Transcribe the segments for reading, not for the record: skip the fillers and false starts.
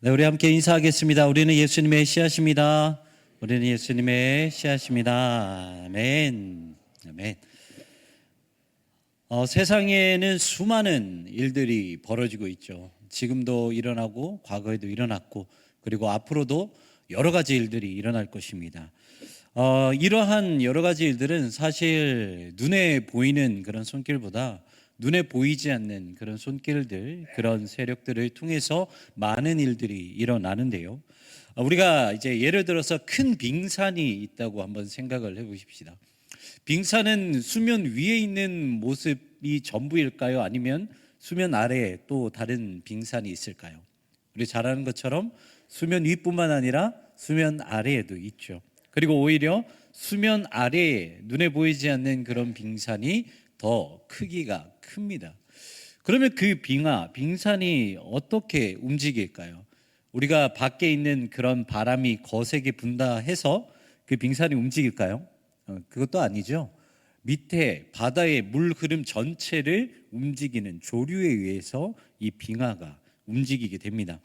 네, 우리 함께 인사하겠습니다. 우리는 예수님의 씨앗입니다. 우리는 예수님의 씨앗입니다. 아멘. 아멘. 세상에는 수많은 일들이 벌어지고 있죠. 지금도 일어나고 과거에도 일어났고 그리고 앞으로도 여러 가지 일들이 일어날 것입니다. 이러한 여러 가지 일들은 사실 눈에 보이는 그런 손길보다 눈에 보이지 않는 그런 손길들, 그런 세력들을 통해서 많은 일들이 일어나는데요. 우리가 이제 예를 들어서 큰 빙산이 있다고 한번 생각을 해보십시다. 빙산은 수면 위에 있는 모습이 전부일까요? 아니면 수면 아래에 또 다른 빙산이 있을까요? 우리 잘 아는 것처럼 수면 위뿐만 아니라 수면 아래에도 있죠. 그리고 오히려 수면 아래에 눈에 보이지 않는 그런 빙산이 더 크기가 큽니다. 그러면 그 빙산이 어떻게 움직일까요? 우리가 밖에 있는 그런 바람이 거세게 분다 해서 그 빙산이 움직일까요? 그것도 아니죠. 밑에 바다의 물 흐름 전체를 움직이는 조류에 의해서 이 빙하가 움직이게 됩니다.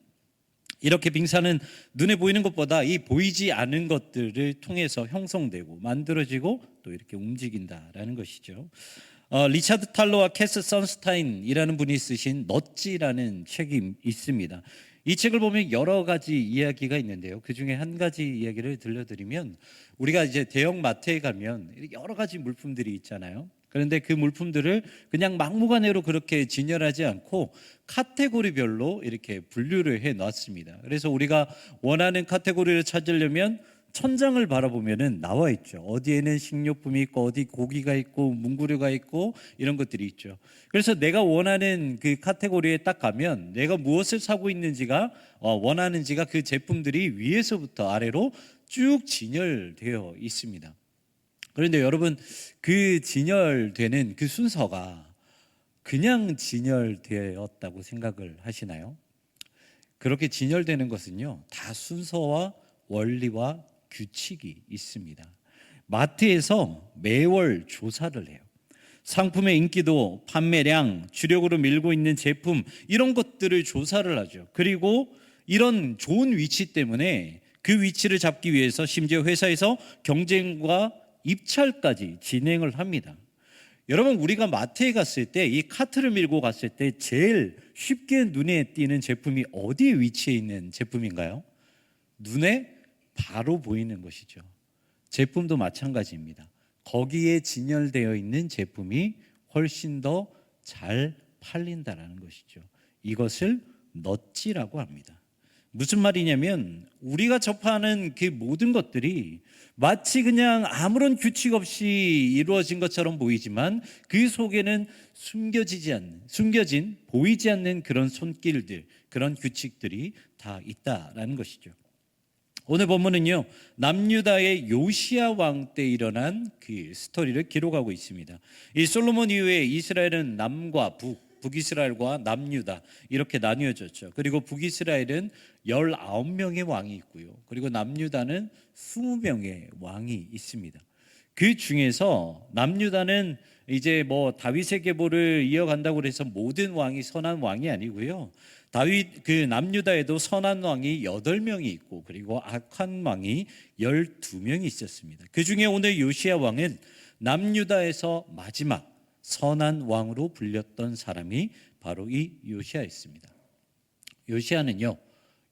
이렇게 빙산은 눈에 보이는 것보다 이 보이지 않은 것들을 통해서 형성되고 만들어지고 또 이렇게 움직인다라는 것이죠. 리차드 탈러와 캐스 선스타인이라는 분이 쓰신 넛지라는 책이 있습니다. 이 책을 보면 여러 가지 이야기가 있는데요. 그 중에 한 가지 이야기를 들려드리면, 우리가 이제 대형 마트에 가면 여러 가지 물품들이 있잖아요. 그런데 그 물품들을 그냥 막무가내로 그렇게 진열하지 않고 카테고리별로 이렇게 분류를 해 놨습니다. 그래서 우리가 원하는 카테고리를 찾으려면 천장을 바라보면은 나와 있죠. 어디에는 식료품이 있고 어디 고기가 있고 문구류가 있고 이런 것들이 있죠. 그래서 내가 원하는 그 카테고리에 딱 가면 내가 무엇을 사고 있는지가 원하는지가 그 제품들이 위에서부터 아래로 쭉 진열되어 있습니다. 그런데 여러분, 그 진열되는 그 순서가 그냥 진열되었다고 생각을 하시나요? 그렇게 진열되는 것은요, 다 순서와 원리와 규칙이 있습니다. 마트에서 매월 조사를 해요. 상품의 인기도, 판매량, 주력으로 밀고 있는 제품, 이런 것들을 조사를 하죠. 그리고 이런 좋은 위치 때문에 그 위치를 잡기 위해서 심지어 회사에서 경쟁과 입찰까지 진행을 합니다. 여러분, 우리가 마트에 갔을 때 이 카트를 밀고 갔을 때 제일 쉽게 눈에 띄는 제품이 어디에 위치해 있는 제품인가요? 눈에 바로 보이는 것이죠. 제품도 마찬가지입니다. 거기에 진열되어 있는 제품이 훨씬 더 잘 팔린다라는 것이죠. 이것을 넛지라고 합니다. 무슨 말이냐면 우리가 접하는 그 모든 것들이 마치 그냥 아무런 규칙 없이 이루어진 것처럼 보이지만 그 속에는 숨겨진 보이지 않는 그런 손길들, 그런 규칙들이 다 있다라는 것이죠. 오늘 본문은요, 남유다의 요시야 왕 때 일어난 그 스토리를 기록하고 있습니다. 이 솔로몬 이후에 이스라엘은 남과 북이스라엘과 남유다 이렇게 나뉘어졌죠. 그리고 북이스라엘은 19명의 왕이 있고요. 그리고 남유다는 20명의 왕이 있습니다. 그 중에서 남유다는 이제 뭐 다윗의 계보를 이어간다고 해서 모든 왕이 선한 왕이 아니고요. 그 남유다에도 선한 왕이 8명이 있고 그리고 악한 왕이 12명이 있었습니다. 그 중에 오늘 요시야 왕은 남유다에서 마지막 선한 왕으로 불렸던 사람이 바로 이 요시야였습니다. 요시야는요,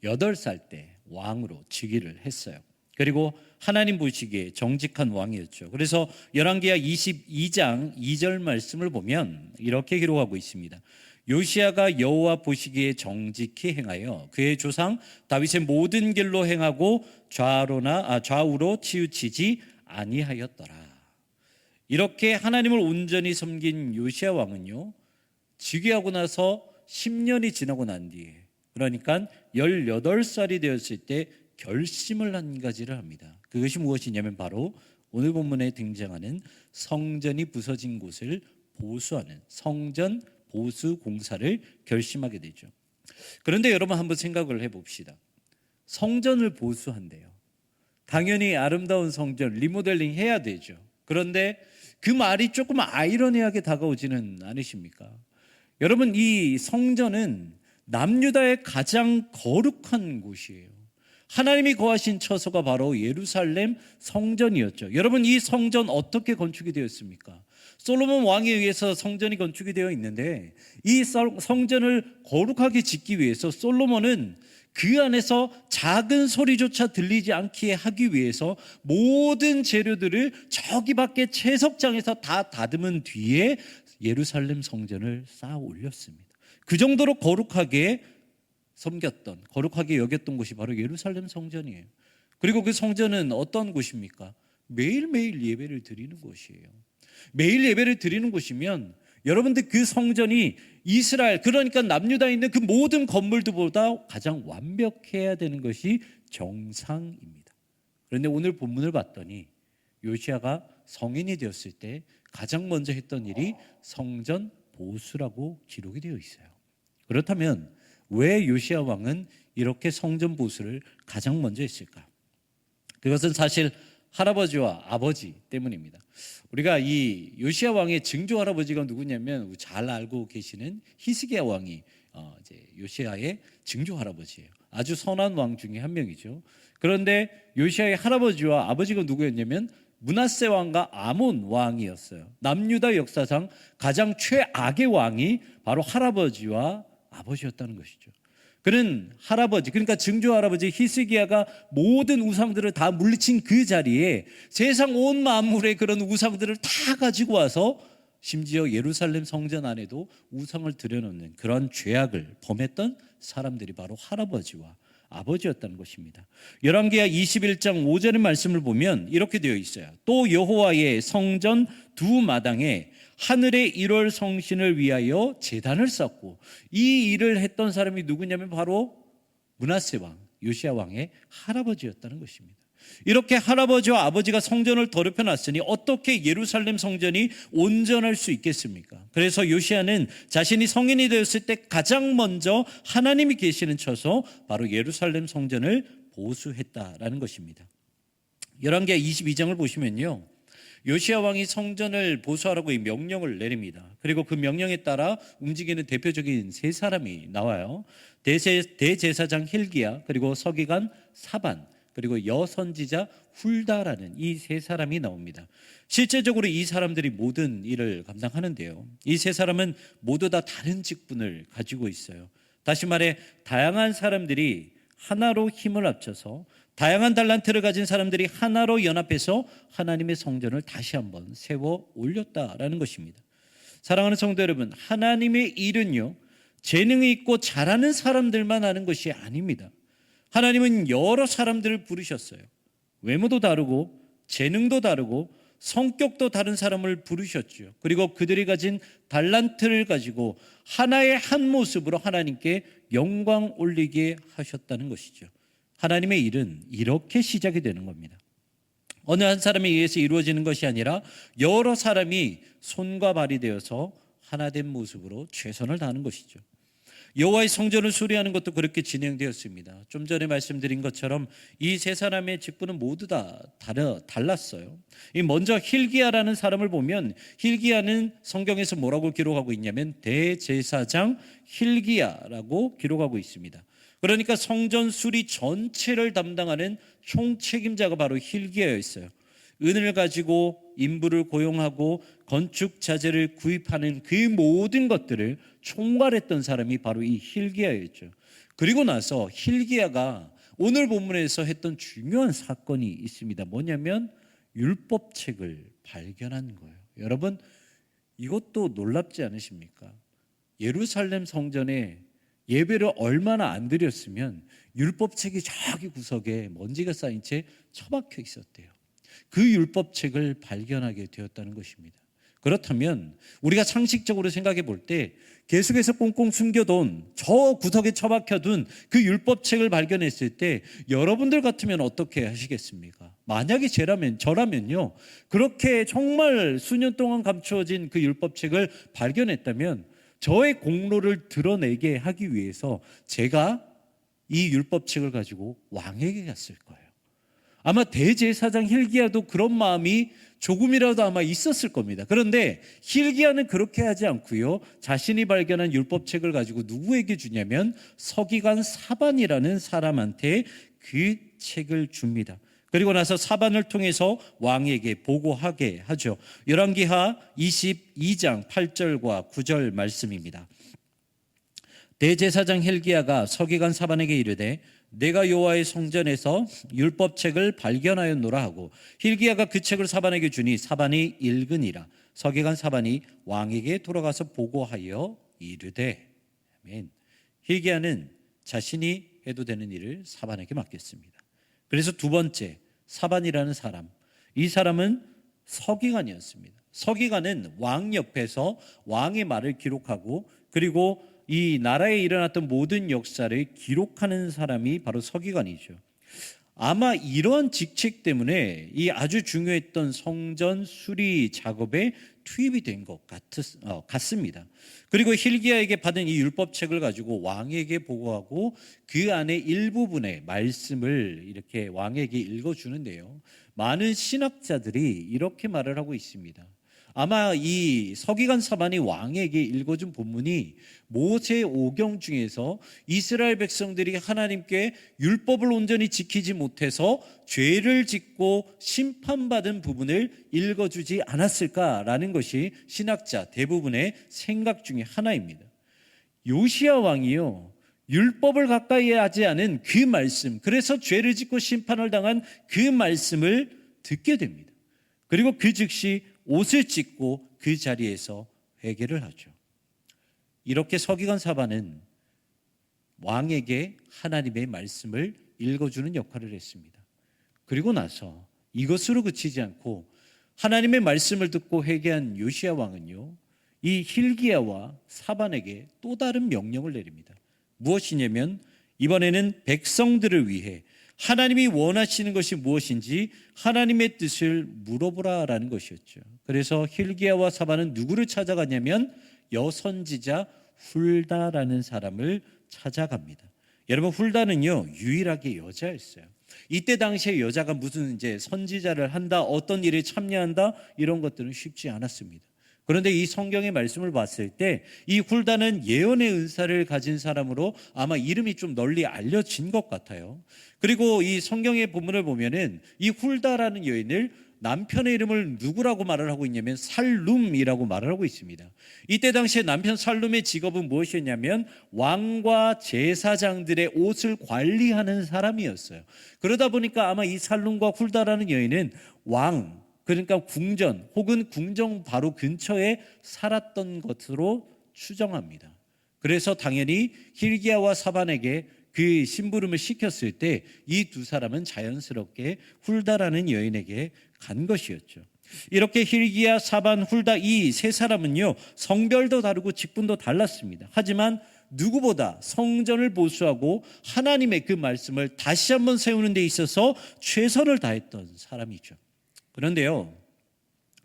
8살 때 왕으로 즉위를 했어요. 그리고 하나님 보시기에 정직한 왕이었죠. 그래서 열왕기하 22장 2절 말씀을 보면 이렇게 기록하고 있습니다. 요시야가 여호와 보시기에 정직히 행하여 그의 조상 다윗의 모든 길로 행하고 좌우로 치우치지 아니하였더라. 이렇게 하나님을 온전히 섬긴 요시야 왕은요, 즉위하고 나서 10년이 지나고 난 뒤에, 그러니까 18살이 되었을 때 결심을 한 가지를 합니다. 그것이 무엇이냐면 바로 오늘 본문에 등장하는 성전이 부서진 곳을 보수하는 성전 보수 공사를 결심하게 되죠. 그런데 여러분, 한번 생각을 해봅시다. 성전을 보수한대요. 당연히 아름다운 성전 리모델링 해야 되죠. 그런데 그 말이 조금 아이러니하게 다가오지는 않으십니까? 여러분, 이 성전은 남유다의 가장 거룩한 곳이에요. 하나님이 거하신 처소가 바로 예루살렘 성전이었죠. 여러분, 이 성전 어떻게 건축이 되었습니까? 솔로몬 왕에 의해서 성전이 건축이 되어 있는데, 이 성전을 거룩하게 짓기 위해서 솔로몬은 그 안에서 작은 소리조차 들리지 않게 하기 위해서 모든 재료들을 저기 밖에 채석장에서 다 다듬은 뒤에 예루살렘 성전을 쌓아 올렸습니다. 그 정도로 거룩하게 섬겼던, 거룩하게 여겼던 곳이 바로 예루살렘 성전이에요. 그리고 그 성전은 어떤 곳입니까? 매일매일 예배를 드리는 곳이에요. 매일 예배를 드리는 곳이면 여러분들 그 성전이 이스라엘, 그러니까 남유다에 있는 그 모든 건물들보다 가장 완벽해야 되는 것이 정상입니다. 그런데 오늘 본문을 봤더니 요시야가 성인이 되었을 때 가장 먼저 했던 일이 성전 보수라고 기록이 되어 있어요. 그렇다면 왜 요시야 왕은 이렇게 성전 보수를 가장 먼저 했을까? 그것은 사실 할아버지와 아버지 때문입니다. 우리가 이 요시야 왕의 증조 할아버지가 누구냐면 잘 알고 계시는 히스기야 왕이 이제 요시야의 증조 할아버지예요. 아주 선한 왕 중에 한 명이죠. 그런데 요시야의 할아버지와 아버지가 누구였냐면 므낫세 왕과 아몬 왕이었어요. 남유다 역사상 가장 최악의 왕이 바로 할아버지와 아버지였다는 것이죠. 그는 할아버지, 그러니까 증조 할아버지 히스기야가 모든 우상들을 다 물리친 그 자리에 세상 온 만물의 그런 우상들을 다 가지고 와서 심지어 예루살렘 성전 안에도 우상을 들여놓는 그런 죄악을 범했던 사람들이 바로 할아버지와 아버지였다는 것입니다. 열왕기하 21장 5절의 말씀을 보면 이렇게 되어 있어요. 또 여호와의 성전 두 마당에 하늘의 1월 성신을 위하여 제단을 쌓고, 이 일을 했던 사람이 누구냐면 바로 므낫세 왕, 요시야 왕의 할아버지였다는 것입니다. 이렇게 할아버지와 아버지가 성전을 더럽혀 놨으니 어떻게 예루살렘 성전이 온전할 수 있겠습니까? 그래서 요시야는 자신이 성인이 되었을 때 가장 먼저 하나님이 계시는 처소 바로 예루살렘 성전을 보수했다라는 것입니다. 열왕기하 22장을 보시면요, 요시야 왕이 성전을 보수하라고 이 명령을 내립니다. 그리고 그 명령에 따라 움직이는 대표적인 세 사람이 나와요. 대제사장 힐기야, 그리고 서기관 사반, 그리고 여선지자 훌다라는 이 세 사람이 나옵니다. 실제적으로 이 사람들이 모든 일을 감당하는데요, 이 세 사람은 모두 다 다른 직분을 가지고 있어요. 다시 말해 다양한 사람들이 하나로 힘을 합쳐서, 다양한 달란트를 가진 사람들이 하나로 연합해서 하나님의 성전을 다시 한번 세워 올렸다라는 것입니다. 사랑하는 성도 여러분, 하나님의 일은요, 재능이 있고 잘하는 사람들만 하는 것이 아닙니다. 하나님은 여러 사람들을 부르셨어요. 외모도 다르고 재능도 다르고 성격도 다른 사람을 부르셨죠. 그리고 그들이 가진 달란트를 가지고 하나의 한 모습으로 하나님께 영광 올리게 하셨다는 것이죠. 하나님의 일은 이렇게 시작이 되는 겁니다. 어느 한 사람에 의해서 이루어지는 것이 아니라 여러 사람이 손과 발이 되어서 하나된 모습으로 최선을 다하는 것이죠. 여호와의 성전을 수리하는 것도 그렇게 진행되었습니다. 좀 전에 말씀드린 것처럼 이 세 사람의 직분은 모두 다 달랐어요. 먼저 힐기야라는 사람을 보면, 힐기야는 성경에서 뭐라고 기록하고 있냐면 대제사장 힐기야라고 기록하고 있습니다. 그러니까 성전 수리 전체를 담당하는 총책임자가 바로 힐기야였어요. 은을 가지고 인부를 고용하고 건축 자재를 구입하는 그 모든 것들을 총괄했던 사람이 바로 이 힐기야였죠. 그리고 나서 힐기야가 오늘 본문에서 했던 중요한 사건이 있습니다. 뭐냐면 율법책을 발견한 거예요. 여러분, 이것도 놀랍지 않으십니까? 예루살렘 성전에 예배를 얼마나 안 드렸으면 율법책이 저기 구석에 먼지가 쌓인 채 처박혀 있었대요. 그 율법책을 발견하게 되었다는 것입니다. 그렇다면 우리가 상식적으로 생각해 볼 때 계속해서 꽁꽁 숨겨둔, 저 구석에 처박혀둔 그 율법책을 발견했을 때 여러분들 같으면 어떻게 하시겠습니까? 만약에 저라면요, 그렇게 정말 수년 동안 감추어진 그 율법책을 발견했다면 저의 공로를 드러내게 하기 위해서 제가 이 율법책을 가지고 왕에게 갔을 거예요. 아마 대제사장 hil기야도 그런 마음이 조금이라도 아마 있었을 겁니다. 그런데 hil기야는 그렇게 하지 않고요, 자신이 발견한 율법책을 가지고 누구에게 주냐면 서기관 사반이라는 사람한테 그 책을 줍니다. 그리고 나서 사반을 통해서 왕에게 보고하게 하죠. 열왕기하 22장 8절과 9절 말씀입니다. 대제사장 hil기야가 서기관 사반에게 이르되 내가 여호와의 성전에서 율법책을 발견하였노라 하고, hil기야가 그 책을 사반에게 주니 사반이 읽으니라. 서기관 사반이 왕에게 돌아가서 보고하여 이르되. 아멘. hil기야는 자신이 해도 되는 일을 사반에게 맡겼습니다. 그래서 두 번째, 사반이라는 사람, 이 사람은 서기관이었습니다. 서기관은 왕 옆에서 왕의 말을 기록하고, 그리고 이 나라에 일어났던 모든 역사를 기록하는 사람이 바로 서기관이죠. 아마 이러한 직책 때문에 이 아주 중요했던 성전 수리 작업에 투입이 된 것 같습니다. 그리고 hil기야에게 받은 이 율법책을 가지고 왕에게 보고하고 그 안에 일부분의 말씀을 이렇게 왕에게 읽어주는데요, 많은 신학자들이 이렇게 말을 하고 있습니다. 아마 이 서기관 사반이 왕에게 읽어준 본문이 모세 오경 중에서 이스라엘 백성들이 하나님께 율법을 온전히 지키지 못해서 죄를 짓고 심판받은 부분을 읽어주지 않았을까라는 것이 신학자 대부분의 생각 중에 하나입니다. 요시야 왕이요, 율법을 가까이 하지 않은 그 말씀, 그래서 죄를 짓고 심판을 당한 그 말씀을 듣게 됩니다. 그리고 그 즉시 옷을 찢고 그 자리에서 회개를 하죠. 이렇게 서기관 사반은 왕에게 하나님의 말씀을 읽어주는 역할을 했습니다. 그리고 나서 이것으로 그치지 않고 하나님의 말씀을 듣고 회개한 요시야 왕은요, 이 hil기야와 사반에게 또 다른 명령을 내립니다. 무엇이냐면 이번에는 백성들을 위해 하나님이 원하시는 것이 무엇인지 하나님의 뜻을 물어보라라는 것이었죠. 그래서 hil기야와 사반은 누구를 찾아가냐면 여선지자 훌다라는 사람을 찾아갑니다. 여러분, 훌다는요 유일하게 여자였어요. 이때 당시에 여자가 무슨 이제 선지자를 한다, 어떤 일에 참여한다, 이런 것들은 쉽지 않았습니다. 그런데 이 성경의 말씀을 봤을 때 이 훌다는 예언의 은사를 가진 사람으로 아마 이름이 좀 널리 알려진 것 같아요. 그리고 이 성경의 본문을 보면은 이 훌다라는 여인을 남편의 이름을 누구라고 말을 하고 있냐면 살룸이라고 말을 하고 있습니다. 이때 당시에 남편 살룸의 직업은 무엇이었냐면 왕과 제사장들의 옷을 관리하는 사람이었어요. 그러다 보니까 아마 이 살룸과 훌다라는 여인은 왕, 그러니까 궁전 혹은 궁정 바로 근처에 살았던 것으로 추정합니다. 그래서 당연히 hil기야와 사반에게 그 심부름을 시켰을 때 이 두 사람은 자연스럽게 훌다라는 여인에게 간 것이었죠. 이렇게 hil기야, 사반, 훌다 이 세 사람은요 성별도 다르고 직분도 달랐습니다. 하지만 누구보다 성전을 보수하고 하나님의 그 말씀을 다시 한번 세우는 데 있어서 최선을 다했던 사람이죠. 그런데요,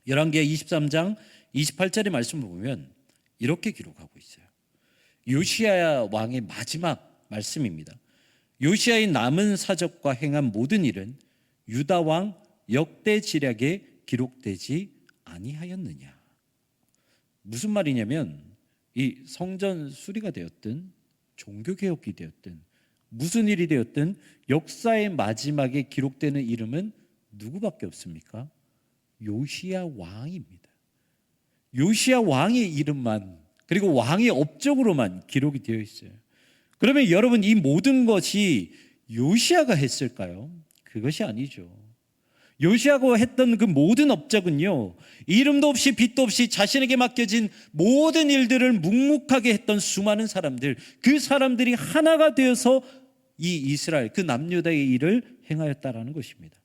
열왕기하 23장 28절의 말씀을 보면 이렇게 기록하고 있어요. 요시야 왕의 마지막 말씀입니다. 요시야의 남은 사적과 행한 모든 일은 유다 왕 역대지략에 기록되지 아니하였느냐. 무슨 말이냐면 이 성전 수리가 되었든 종교개혁이 되었든 무슨 일이 되었든 역사의 마지막에 기록되는 이름은 누구밖에 없습니까? 요시야 왕입니다. 요시야 왕의 이름만, 그리고 왕의 업적으로만 기록이 되어 있어요. 그러면 여러분, 이 모든 것이 요시야가 했을까요? 그것이 아니죠. 요시야가 했던 그 모든 업적은요, 이름도 없이 빛도 없이 자신에게 맡겨진 모든 일들을 묵묵하게 했던 수많은 사람들, 그 사람들이 하나가 되어서 이 이스라엘, 그 남유다의 일을 행하였다라는 것입니다.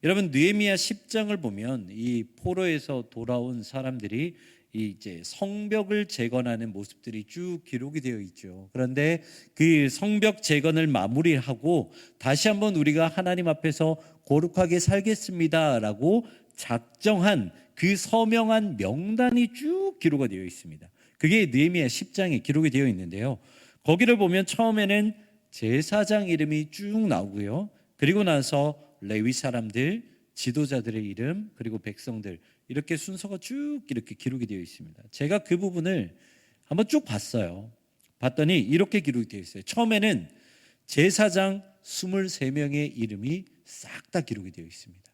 여러분, 느헤미야 10장을 보면 이 포로에서 돌아온 사람들이 이제 성벽을 재건하는 모습들이 쭉 기록이 되어 있죠. 그런데 그 성벽 재건을 마무리하고 다시 한번 우리가 하나님 앞에서 거룩하게 살겠습니다라고 작정한 그 서명한 명단이 쭉 기록이 되어 있습니다. 그게 느헤미야 10장에 기록이 되어 있는데요, 거기를 보면 처음에는 제사장 이름이 쭉 나오고요, 그리고 나서 레위 사람들, 지도자들의 이름, 그리고 백성들, 이렇게 순서가 쭉 이렇게 기록이 되어 있습니다. 제가 그 부분을 한번 쭉 봤어요. 봤더니 이렇게 기록이 되어 있어요. 처음에는 제사장 23명의 이름이 싹 다 기록이 되어 있습니다.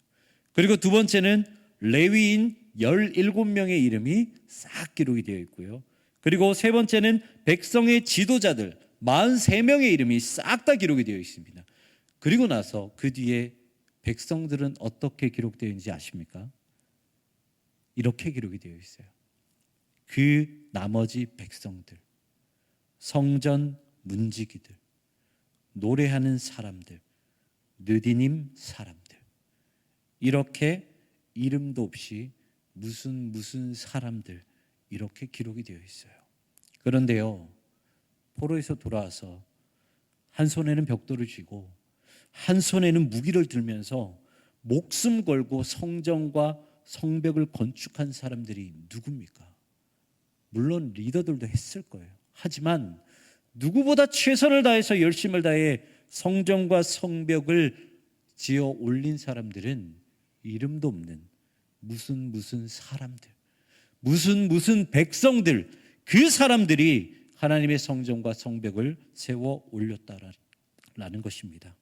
그리고 두 번째는 레위인 17명의 이름이 싹 기록이 되어 있고요. 그리고 세 번째는 백성의 지도자들 43명의 이름이 싹 다 기록이 되어 있습니다. 그리고 나서 그 뒤에 백성들은 어떻게 기록되어 있는지 아십니까? 이렇게 기록이 되어 있어요. 그 나머지 백성들, 성전 문지기들, 노래하는 사람들, 느디님 사람들, 이렇게 이름도 없이 무슨 사람들, 이렇게 기록이 되어 있어요. 그런데요, 포로에서 돌아와서 한 손에는 벽돌을 쥐고 한 손에는 무기를 들면서 목숨 걸고 성전과 성벽을 건축한 사람들이 누굽니까? 물론 리더들도 했을 거예요. 하지만 누구보다 최선을 다해서 열심을 다해 성전과 성벽을 지어 올린 사람들은 이름도 없는 무슨 사람들, 무슨 백성들, 그 사람들이 하나님의 성전과 성벽을 세워 올렸다라는 것입니다.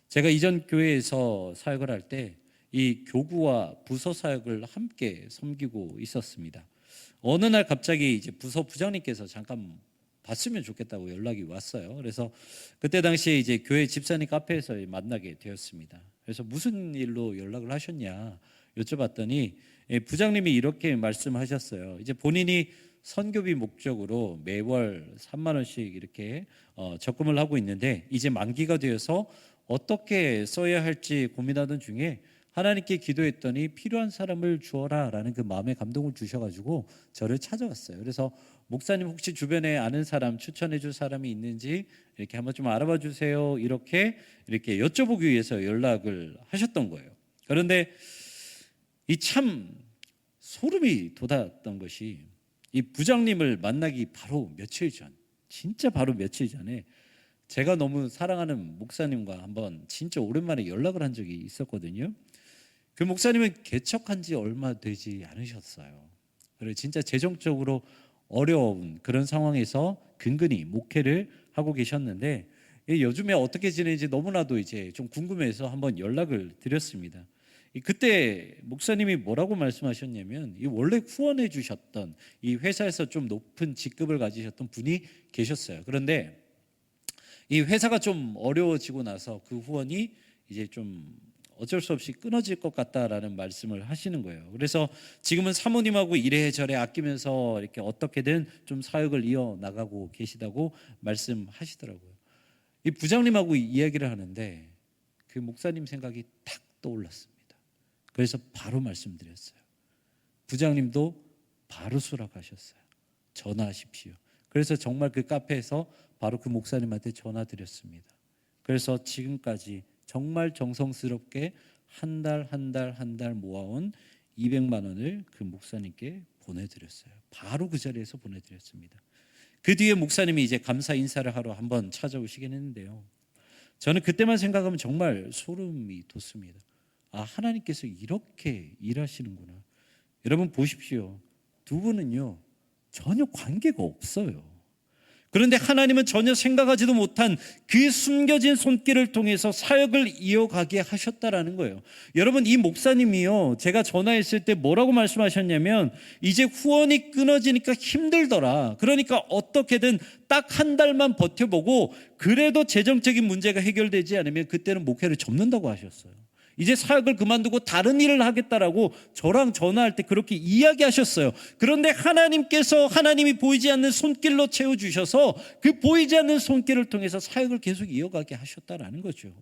제가 이전 교회에서 사역을 할 때 이 교구와 부서 사역을 함께 섬기고 있었습니다. 어느 날 갑자기 이제 부서 부장님께서 잠깐 봤으면 좋겠다고 연락이 왔어요. 그래서 그때 당시에 이제 교회 집사님 카페에서 만나게 되었습니다. 그래서 무슨 일로 연락을 하셨냐 여쭤봤더니 부장님이 이렇게 말씀하셨어요. 이제 본인이 선교비 목적으로 매월 3만 원씩 이렇게 적금을 하고 있는데 이제 만기가 되어서 어떻게 써야 할지 고민하던 중에 하나님께 기도했더니 필요한 사람을 주어라라는 그 마음의 감동을 주셔가지고 저를 찾아왔어요. 그래서 목사님 혹시 주변에 아는 사람 추천해 줄 사람이 있는지 이렇게 한번 좀 알아봐 주세요. 이렇게 여쭤보기 위해서 연락을 하셨던 거예요. 그런데 이 참 소름이 돋았던 것이 이 부장님을 만나기 바로 며칠 전, 진짜 바로 며칠 전에 제가 너무 사랑하는 목사님과 한번 진짜 오랜만에 연락을 한 적이 있었거든요. 그 목사님은 개척한 지 얼마 되지 않으셨어요. 그래서 진짜 재정적으로 어려운 그런 상황에서 근근히 목회를 하고 계셨는데 요즘에 어떻게 지내는지 너무나도 이제 좀 궁금해서 한번 연락을 드렸습니다. 그때 목사님이 뭐라고 말씀하셨냐면 이 원래 후원해 주셨던 이 회사에서 좀 높은 직급을 가지셨던 분이 계셨어요. 그런데 이 회사가 좀 어려워지고 나서 그 후원이 이제 좀 어쩔 수 없이 끊어질 것 같다라는 말씀을 하시는 거예요. 그래서 지금은 사모님하고 이래저래 아끼면서 이렇게 어떻게든 좀 사역을 이어 나가고 계시다고 말씀하시더라고요. 이 부장님하고 이야기를 하는데 그 목사님 생각이 탁 떠올랐습니다. 그래서 바로 말씀드렸어요. 부장님도 바로 수락하셨어요. 전화하십시오. 그래서 정말 그 카페에서 바로 그 목사님한테 전화드렸습니다. 그래서 지금까지 정말 정성스럽게 한 달 모아온 200만 원을 그 목사님께 보내드렸어요. 바로 그 자리에서 보내드렸습니다. 그 뒤에 목사님이 이제 감사 인사를 하러 한번 찾아오시긴 했는데요. 저는 그때만 생각하면 정말 소름이 돋습니다. 아, 하나님께서 이렇게 일하시는구나. 여러분 보십시오. 두 분은요 전혀 관계가 없어요. 그런데 하나님은 전혀 생각하지도 못한 그 숨겨진 손길을 통해서 사역을 이어가게 하셨다라는 거예요. 여러분 이 목사님이요 제가 전화했을 때 뭐라고 말씀하셨냐면 이제 후원이 끊어지니까 힘들더라. 그러니까 어떻게든 딱 한 달만 버텨보고 그래도 재정적인 문제가 해결되지 않으면 그때는 목회를 접는다고 하셨어요. 이제 사역을 그만두고 다른 일을 하겠다라고 저랑 전화할 때 그렇게 이야기하셨어요. 그런데 하나님께서 하나님이 보이지 않는 손길로 채워주셔서 그 보이지 않는 손길을 통해서 사역을 계속 이어가게 하셨다라는 거죠.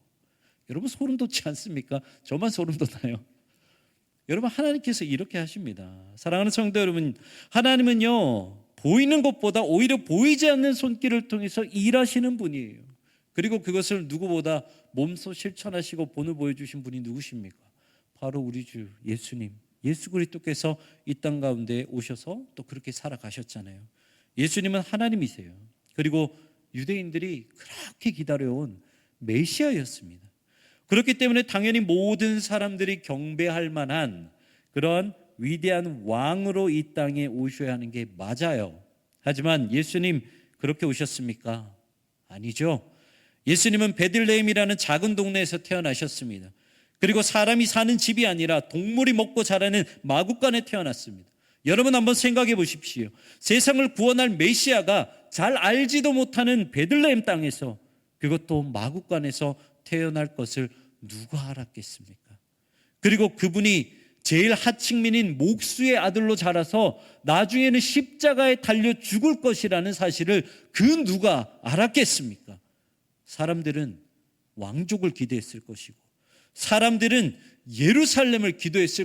여러분 소름 돋지 않습니까? 저만 소름 돋나요? 여러분 하나님께서 이렇게 하십니다. 사랑하는 성도 여러분, 하나님은요 보이는 것보다 오히려 보이지 않는 손길을 통해서 일하시는 분이에요. 그리고 그것을 누구보다 몸소 실천하시고 본을 보여주신 분이 누구십니까? 바로 우리 주 예수님, 예수 그리스도께서 이 땅 가운데 오셔서 또 그렇게 살아가셨잖아요. 예수님은 하나님이세요. 그리고 유대인들이 그렇게 기다려온 메시아였습니다. 그렇기 때문에 당연히 모든 사람들이 경배할 만한 그런 위대한 왕으로 이 땅에 오셔야 하는 게 맞아요. 하지만 예수님 그렇게 오셨습니까? 아니죠. 예수님은 베들레헴이라는 작은 동네에서 태어나셨습니다. 그리고 사람이 사는 집이 아니라 동물이 먹고 자라는 마구간에 태어났습니다. 여러분 한번 생각해 보십시오. 세상을 구원할 메시아가 잘 알지도 못하는 베들레헴 땅에서, 그것도 마구간에서 태어날 것을 누가 알았겠습니까? 그리고 그분이 제일 하층민인 목수의 아들로 자라서 나중에는 십자가에 달려 죽을 것이라는 사실을 그 누가 알았겠습니까? 사람들은 왕족을 기대했을 것이고, 사람들은 예루살렘을 기대했을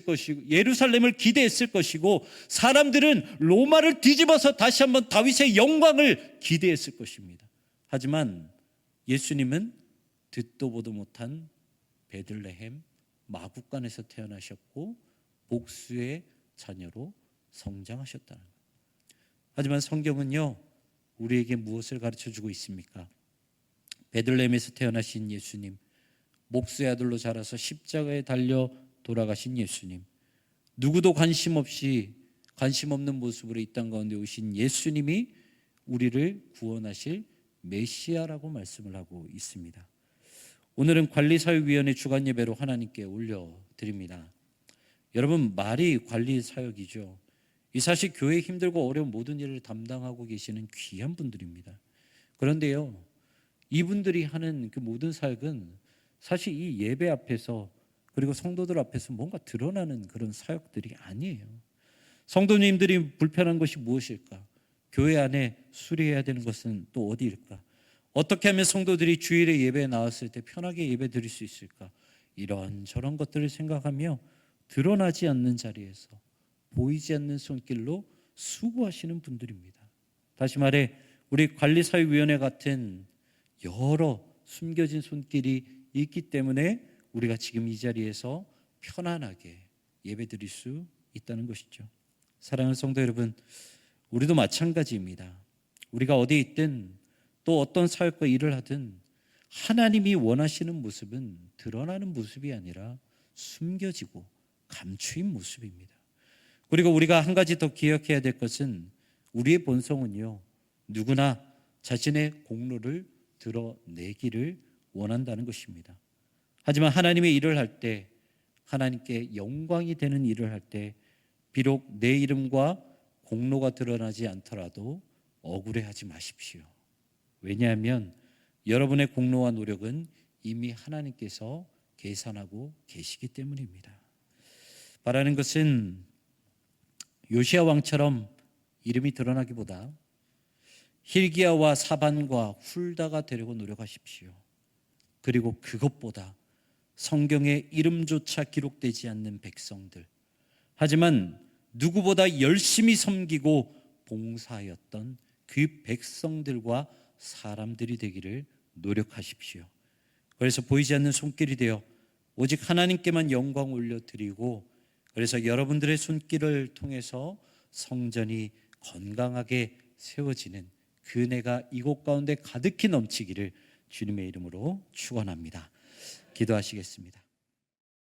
것이고, 사람들은 로마를 뒤집어서 다시 한번 다윗의 영광을 기대했을 것입니다. 하지만 예수님은 듣도 보도 못한 베들레헴 마구간에서 태어나셨고 목수의 자녀로 성장하셨다는 것. 하지만 성경은요, 우리에게 무엇을 가르쳐주고 있습니까? 베들레헴에서 태어나신 예수님, 목수의 아들로 자라서 십자가에 달려 돌아가신 예수님, 누구도 관심 없는 모습으로 이 땅 가운데 오신 예수님이 우리를 구원하실 메시아라고 말씀을 하고 있습니다. 오늘은 관리사역위원회 주간 예배로 하나님께 올려드립니다. 여러분, 말이 관리사역이죠. 이 사실 교회에 힘들고 어려운 모든 일을 담당하고 계시는 귀한 분들입니다. 그런데요, 이분들이 하는 그 모든 사역은 사실 이 예배 앞에서, 그리고 성도들 앞에서 뭔가 드러나는 그런 사역들이 아니에요. 성도님들이 불편한 것이 무엇일까? 교회 안에 수리해야 되는 것은 또 어디일까? 어떻게 하면 성도들이 주일에 예배에 나왔을 때 편하게 예배 드릴 수 있을까? 이런저런 것들을 생각하며 드러나지 않는 자리에서 보이지 않는 손길로 수고하시는 분들입니다. 다시 말해, 우리 관리사역위원회 같은 여러 숨겨진 손길이 있기 때문에 우리가 지금 이 자리에서 편안하게 예배 드릴 수 있다는 것이죠. 사랑하는 성도 여러분, 우리도 마찬가지입니다. 우리가 어디에 있든 또 어떤 사역과 일을 하든 하나님이 원하시는 모습은 드러나는 모습이 아니라 숨겨지고 감추인 모습입니다. 그리고 우리가 한 가지 더 기억해야 될 것은, 우리의 본성은요, 누구나 자신의 공로를 드러내기를 원한다는 것입니다. 하지만 하나님의 일을 할 때, 하나님께 영광이 되는 일을 할 때, 비록 내 이름과 공로가 드러나지 않더라도 억울해하지 마십시오. 왜냐하면 여러분의 공로와 노력은 이미 하나님께서 계산하고 계시기 때문입니다. 바라는 것은 요시야 왕처럼 이름이 드러나기보다 hil기야와 사반과 훌다가 되려고 노력하십시오. 그리고 그것보다 성경에 이름조차 기록되지 않는 백성들, 하지만 누구보다 열심히 섬기고 봉사하였던 그 백성들과 사람들이 되기를 노력하십시오. 그래서 보이지 않는 손길이 되어 오직 하나님께만 영광 올려드리고, 그래서 여러분들의 손길을 통해서 성전이 건강하게 세워지는 그 은혜가 이곳 가운데 가득히 넘치기를 주님의 이름으로 축원합니다. 기도하시겠습니다.